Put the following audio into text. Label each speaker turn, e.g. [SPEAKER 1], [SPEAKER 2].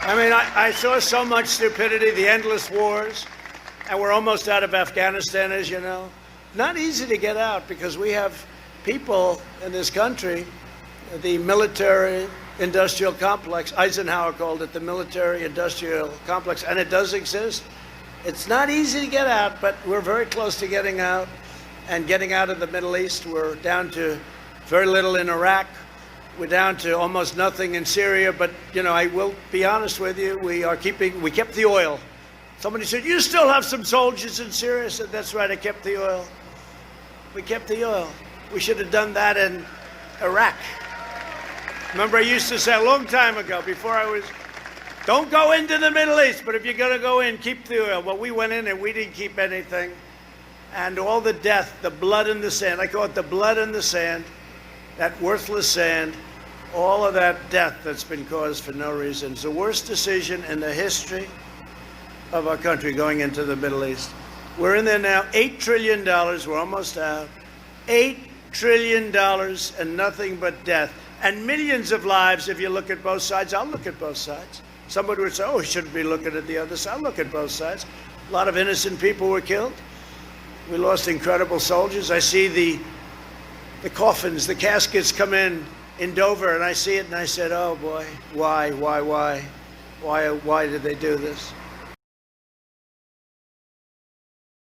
[SPEAKER 1] I mean, I saw so much stupidity, the endless wars, and we're almost out of Afghanistan, as you know. Not easy to get out because we have people in this country, the military-industrial complex, Eisenhower called it the military-industrial complex, and it does exist. It's not easy to get out, but we're very close to getting out, and getting out of the Middle East. We're down to very little in Iraq. We're down to almost nothing in Syria, but, you know, I will be honest with you, we kept the oil. Somebody said, you still have some soldiers in Syria? I said, that's right, I kept the oil. We kept the oil. We should have done that in Iraq. Remember, I used to say a long time ago, don't go into the Middle East, but if you're going to go in, keep the oil. Well, we went in and we didn't keep anything. And all the death, the blood in the sand, I call it the blood in the sand, that worthless sand, all of that death that's been caused for no reason. It's the worst decision in the history of our country going into the Middle East. We're in there now, $8 trillion, we're almost out. $8 trillion and nothing but death. And millions of lives, if you look at both sides. I'll look at both sides. Somebody would say, oh, we shouldn't be looking at the other side. I'll look at both sides. A lot of innocent people were killed. We lost incredible soldiers. I see the coffins, the caskets come in Dover, and I see it, and I said, oh boy, why did they do this?